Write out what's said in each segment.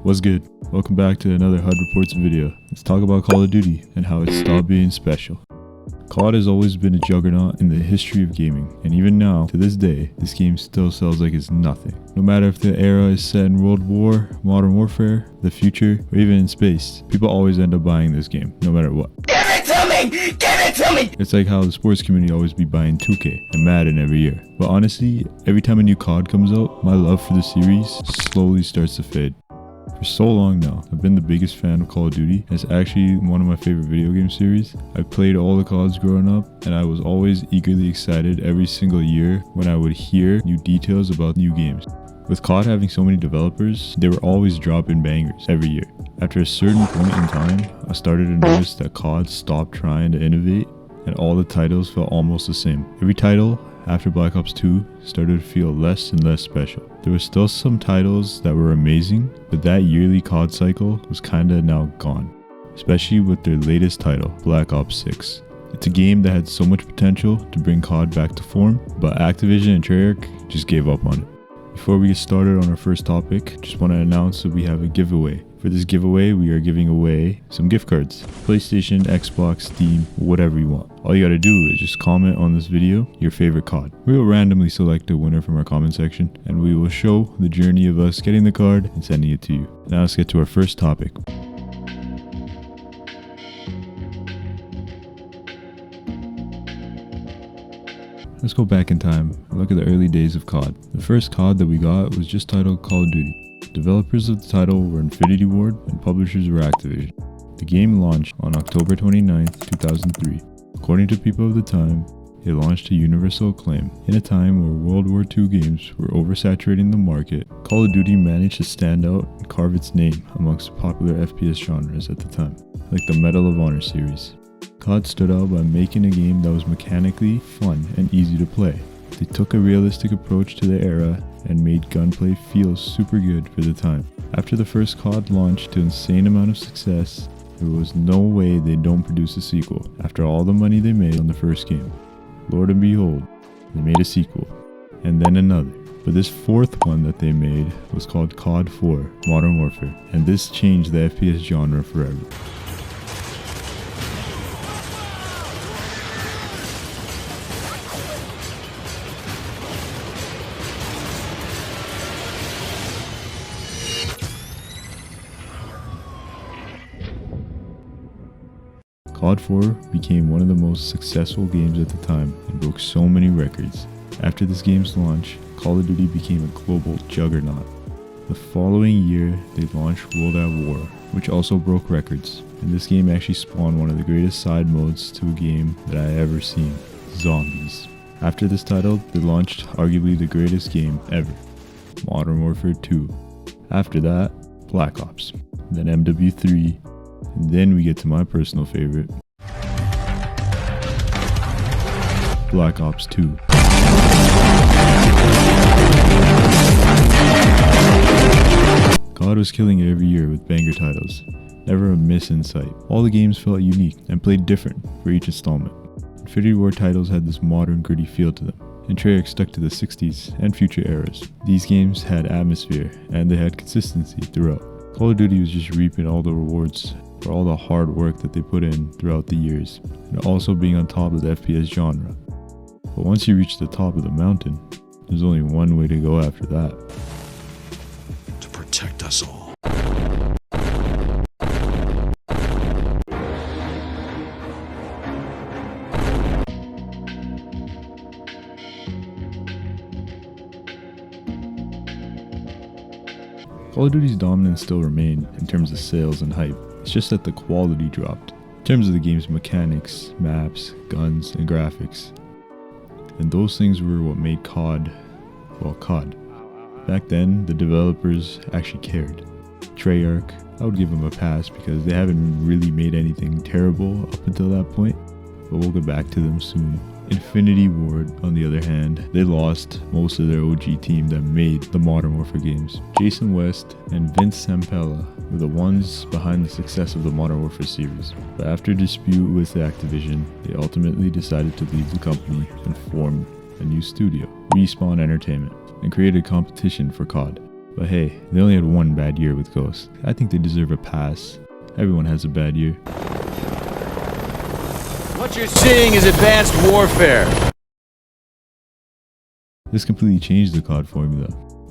What's good? Welcome back to another HUD Reports video. Let's talk about Call of Duty and how it stopped being special. COD has always been a juggernaut in the history of gaming, and even now, to this day, this game still sells like it's nothing. No matter if the era is set in World War, Modern Warfare, the future, or even in space, people always end up buying this game, no matter what. Give it to me! Give it to me! It's like how the sports community always be buying 2K and Madden every year. But honestly, every time a new COD comes out, my love for the series slowly starts to fade. For so long now, I've been the biggest fan of Call of Duty. It's actually one of my favorite video game series. I played all the CODs growing up, and I was always eagerly excited every single year when I would hear new details about new games. With COD having so many developers, they were always dropping bangers every year. After a certain point in time, I started to notice that COD stopped trying to innovate, and all the titles felt almost the same. Every title after Black Ops 2 started to feel less and less special. There were still some titles that were amazing, but that yearly COD cycle was kinda now gone, especially with their latest title, Black Ops 6. It's a game that had so much potential to bring COD back to form, but Activision and Treyarch just gave up on it. Before we get started on our first topic, just want to announce that we have a giveaway. For this giveaway, we are giving away some gift cards. PlayStation, Xbox, Steam, whatever you want. All you gotta do is just comment on this video your favorite COD. We will randomly select a winner from our comment section, and we will show the journey of us getting the card and sending it to you. Now let's get to our first topic. Let's go back in time and look at the early days of COD. The first COD that we got was just titled Call of Duty. Developers of the title were Infinity Ward and publishers were Activision. The game launched on October 29, 2003. According to people of the time, it launched to universal acclaim. In a time where World War II games were oversaturating the market, Call of Duty managed to stand out and carve its name amongst popular FPS genres at the time, like the Medal of Honor series. COD stood out by making a game that was mechanically fun and easy to play. They took a realistic approach to the era and made gunplay feel super good for the time. After the first COD launched to an insane amount of success, there was no way they don't produce a sequel after all the money they made on the first game. Lord and behold, they made a sequel, and then another. But this fourth one that they made was called COD 4 Modern Warfare, and this changed the FPS genre forever. COD 4 became one of the most successful games at the time and broke so many records. After this game's launch, Call of Duty became a global juggernaut. The following year, they launched World at War, which also broke records, and this game actually spawned one of the greatest side modes to a game that I ever seen, Zombies. After this title, they launched arguably the greatest game ever, Modern Warfare 2. After that, Black Ops, then MW3, and then we get to my personal favorite, Black Ops 2. COD was killing it every year with banger titles, never a miss in sight. All the games felt unique and played different for each installment. Infinity Ward titles had this modern gritty feel to them, and Treyarch stuck to the 60s and future eras. These games had atmosphere and they had consistency throughout. Call of Duty was just reaping all the rewards for all the hard work that they put in throughout the years, and also being on top of the FPS genre. But once you reach the top of the mountain, there's only one way to go after that. To protect us all. Call of Duty's dominance still remained in terms of sales and hype. It's just that the quality dropped in terms of the game's mechanics, maps, guns, and graphics. And those things were what made COD, well, COD. Back then, the developers actually cared. Treyarch, I would give them a pass because they haven't really made anything terrible up until that point, but we'll get back to them soon. Infinity Ward, on the other hand, they lost most of their OG team that made the Modern Warfare games. Jason West and Vince Zampella were the ones behind the success of the Modern Warfare series. But after a dispute with Activision, they ultimately decided to leave the company and form a new studio, Respawn Entertainment, and created competition for COD. But hey, they only had one bad year with Ghost. I think they deserve a pass. Everyone has a bad year. What you're seeing is advanced warfare. This completely changed the COD formula.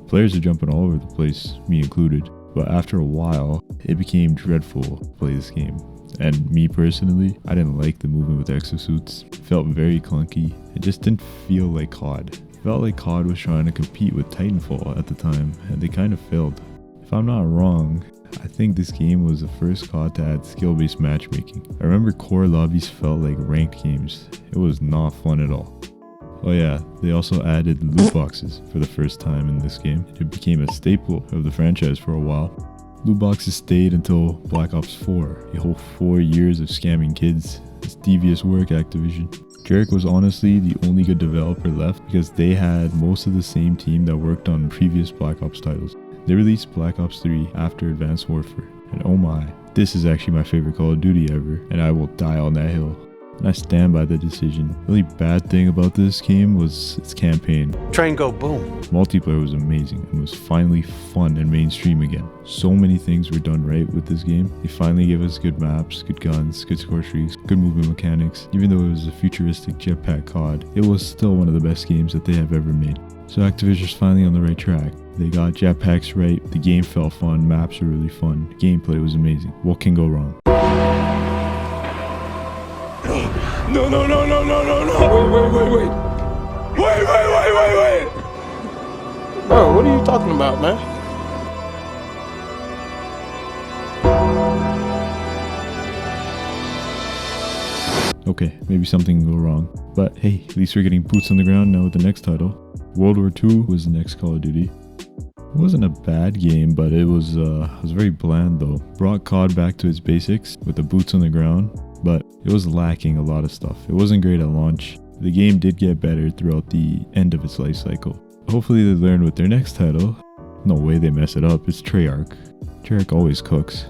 Players are jumping all over the place, me included. But after a while, it became dreadful to play this game. And me personally, I didn't like the movement with exosuits. It felt very clunky. It just didn't feel like COD. It felt like COD was trying to compete with Titanfall at the time, and they kind of failed. If I'm not wrong, I think this game was the first COD to add skill-based matchmaking. I remember core lobbies felt like ranked games. It was not fun at all. Oh yeah, they also added loot boxes for the first time in this game. It became a staple of the franchise for a while. Loot boxes stayed until Black Ops 4, a whole 4 years of scamming kids. It's devious work, Activision. Juggernaut was honestly the only good developer left because they had most of the same team that worked on previous Black Ops titles. They released Black Ops 3 after Advanced Warfare, and oh my, this is actually my favorite Call of Duty ever, and I will die on that hill. And I stand by the decision. The only bad thing about this game was its campaign. Train go boom. Multiplayer was amazing and was finally fun and mainstream again. So many things were done right with this game. They finally gave us good maps, good guns, good score streaks, good movement mechanics. Even though it was a futuristic jetpack COD, it was still one of the best games that they have ever made. So Activision's finally on the right track. They got jetpacks right, the game felt fun, maps were really fun, gameplay was amazing. What can go wrong? No, no, no, no, no, no, no. Wait. Wait. Bro, what are you talking about, man? Okay, maybe something can go wrong. But hey, at least we're getting boots on the ground now with the next title. World War II was the next Call of Duty. It wasn't a bad game, but it was very bland though. Brought COD back to its basics with the boots on the ground, but it was lacking a lot of stuff. It wasn't great at launch. The game did get better throughout the end of its life cycle. Hopefully they learn with their next title. No way they mess it up, it's Treyarch. Treyarch always cooks.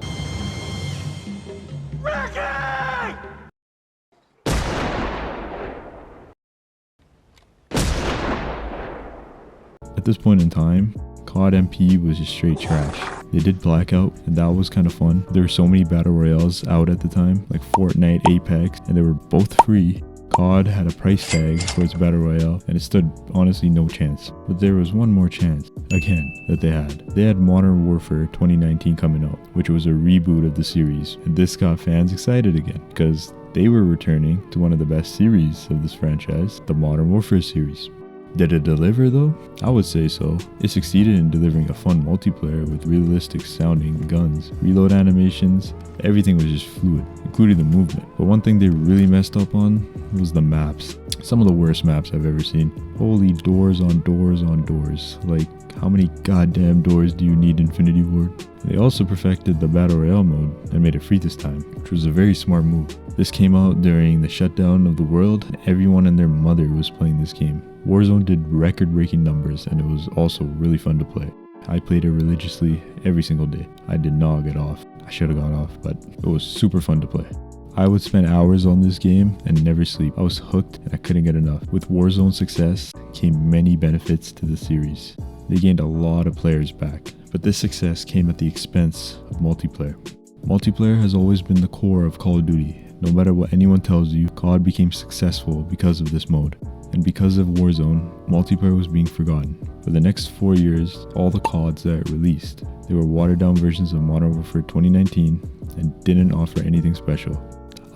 At this point in time, COD MP was just straight trash. They did Blackout, and that was kind of fun. There were so many battle royales out at the time, like Fortnite, Apex, and they were both free. COD had a price tag for its battle royale, and it stood honestly no chance. But there was one more chance, again, that they had. They had Modern Warfare 2019 coming out, which was a reboot of the series, and this got fans excited again, because they were returning to one of the best series of this franchise, the Modern Warfare series. Did it deliver though? I would say so. It succeeded in delivering a fun multiplayer with realistic sounding guns, reload animations, everything was just fluid, including the movement. But one thing they really messed up on was the maps. Some of the worst maps I've ever seen. Holy doors on doors on doors. Like, how many goddamn doors do you need, Infinity Ward? They also perfected the Battle Royale mode and made it free this time, which was a very smart move. This came out during the shutdown of the world, and everyone and their mother was playing this game. Warzone did record-breaking numbers, and it was also really fun to play. I played it religiously every single day. I did not get off. I should have got off, but it was super fun to play. I would spend hours on this game and never sleep. I was hooked and I couldn't get enough. With Warzone's success came many benefits to the series. They gained a lot of players back, but this success came at the expense of multiplayer. Multiplayer has always been the core of Call of Duty. No matter what anyone tells you, COD became successful because of this mode. And because of Warzone, multiplayer was being forgotten. For the next 4 years, all the CODs that it released, they were watered down versions of Modern Warfare 2019 and didn't offer anything special.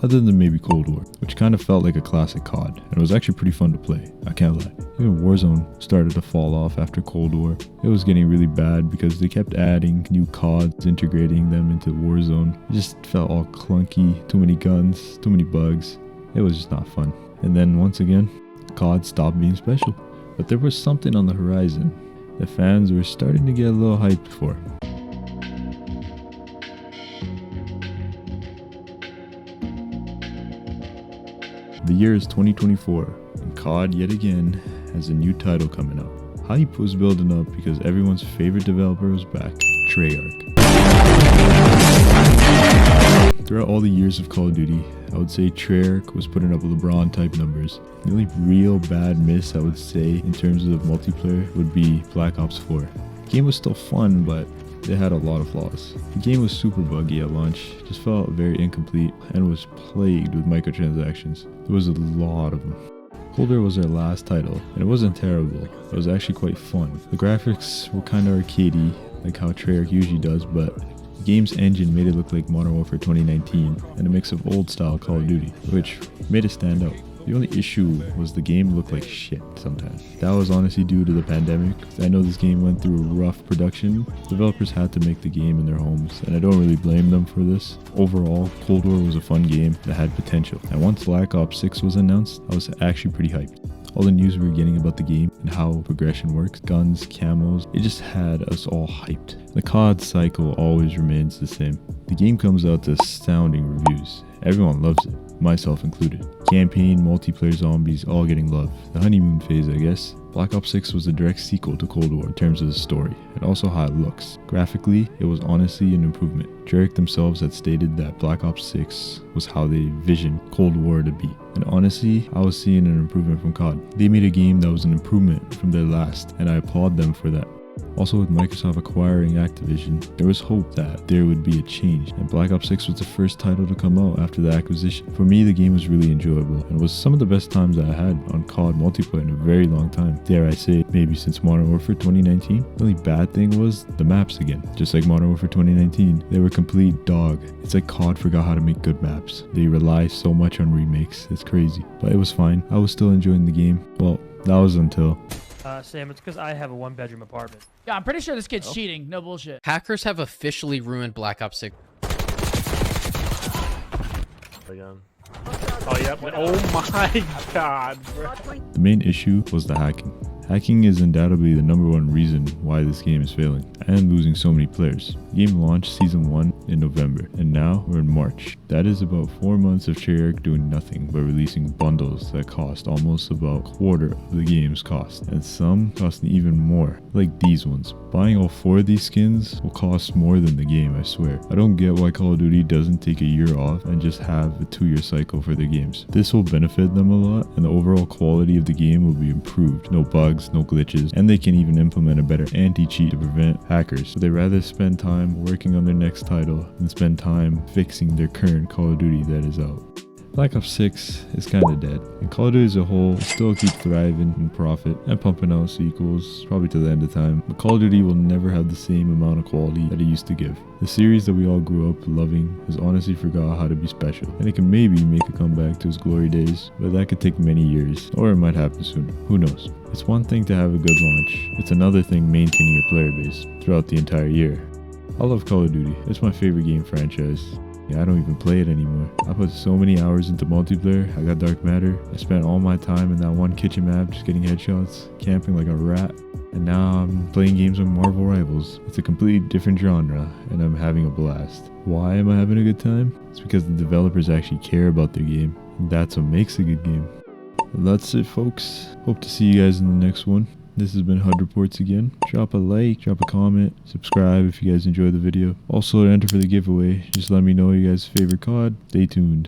Other than maybe Cold War, which kind of felt like a classic COD, and it was actually pretty fun to play, I can't lie. Even Warzone started to fall off after Cold War. It was getting really bad because they kept adding new CODs, integrating them into Warzone. It just felt all clunky, too many guns, too many bugs. It was just not fun. And then once again, COD stopped being special. But there was something on the horizon that fans were starting to get a little hyped for. The year is 2024, and COD yet again has a new title coming out. Hype was building up because everyone's favorite developer was back, Treyarch. Throughout all the years of Call of Duty, I would say Treyarch was putting up LeBron type numbers. The only real bad miss I would say in terms of multiplayer would be Black Ops 4. The game was still fun, but it had a lot of flaws. The game was super buggy at launch, just felt very incomplete, and was plagued with microtransactions. There was a lot of them. Cold War was our last title, and it wasn't terrible. It was actually quite fun. The graphics were kinda arcadey, like how Treyarch usually does, but the game's engine made it look like Modern Warfare 2019 and a mix of old style Call of Duty, which made it stand out. The only issue was the game looked like shit sometimes. That was honestly due to the pandemic. I know this game went through a rough production. Developers had to make the game in their homes, and I don't really blame them for this. Overall, Cold War was a fun game that had potential, and once Black Ops 6 was announced, I was actually pretty hyped. All the news we were getting about the game and how progression works, guns, camos, it just had us all hyped. The COD cycle always remains the same. The game comes out to astounding reviews. Everyone loves it, myself included. Campaign, multiplayer, zombies, all getting love. The honeymoon phase, I guess. Black Ops 6 was a direct sequel to Cold War in terms of the story, and also how it looks. Graphically, it was honestly an improvement. Treyarch themselves had stated that Black Ops 6 was how they envisioned Cold War to be. And honestly, I was seeing an improvement from COD. They made a game that was an improvement from their last, and I applaud them for that. Also, with Microsoft acquiring Activision, there was hope that there would be a change, and Black Ops 6 was the first title to come out after the acquisition. For me, the game was really enjoyable, and was some of the best times that I had on COD multiplayer in a very long time. Dare I say, maybe since Modern Warfare 2019. The only bad thing was the maps again. Just like Modern Warfare 2019, they were complete dog. It's like COD forgot how to make good maps. They rely so much on remakes, it's crazy. But it was fine. I was still enjoying the game. Well, that was until... Sam, it's because I have a one-bedroom apartment. Yeah, I'm pretty sure this kid's cheating. No bullshit. Hackers have officially ruined Black Ops 6. Again. Oh, yep. Oh my god, bro. The main issue was the hacking. Hacking is undoubtedly the #1 reason why this game is failing and losing so many players. The game launched Season 1 in November, and now we're in March. That is about 4 months of Treyarch doing nothing but releasing bundles that cost almost about a quarter of the game's cost, and some cost even more, like these ones. Buying all 4 of these skins will cost more than the game, I swear. I don't get why Call of Duty doesn't take a year off and just have a 2-year cycle for their games. This will benefit them a lot, and the overall quality of the game will be improved. No bugs, no glitches, and they can even implement a better anti-cheat to prevent hackers. So they rather spend time working on their next title than spend time fixing their current Call of Duty that is out. Black Ops 6 is kinda dead, and Call of Duty as a whole will still keep thriving in profit and pumping out sequels, probably to the end of time, but Call of Duty will never have the same amount of quality that it used to give. The series that we all grew up loving has honestly forgot how to be special, and it can maybe make a comeback to its glory days, but that could take many years, or it might happen soon, who knows. It's one thing to have a good launch, it's another thing maintaining your player base throughout the entire year. I love Call of Duty, it's my favorite game franchise. I don't even play it anymore. I put so many hours into multiplayer. I got Dark Matter. I spent all my time in that one kitchen map just getting headshots, camping like a rat. And now I'm playing games on Marvel Rivals. It's a completely different genre, and I'm having a blast. Why am I having a good time? It's because the developers actually care about their game, and that's what makes a good game. Well, that's it, folks. Hope to see you guys in the next one. This has been HUD Reports again. Drop a like, drop a comment, subscribe if you guys enjoyed the video. Also, to enter for the giveaway, just let me know your guys' favorite COD. Stay tuned.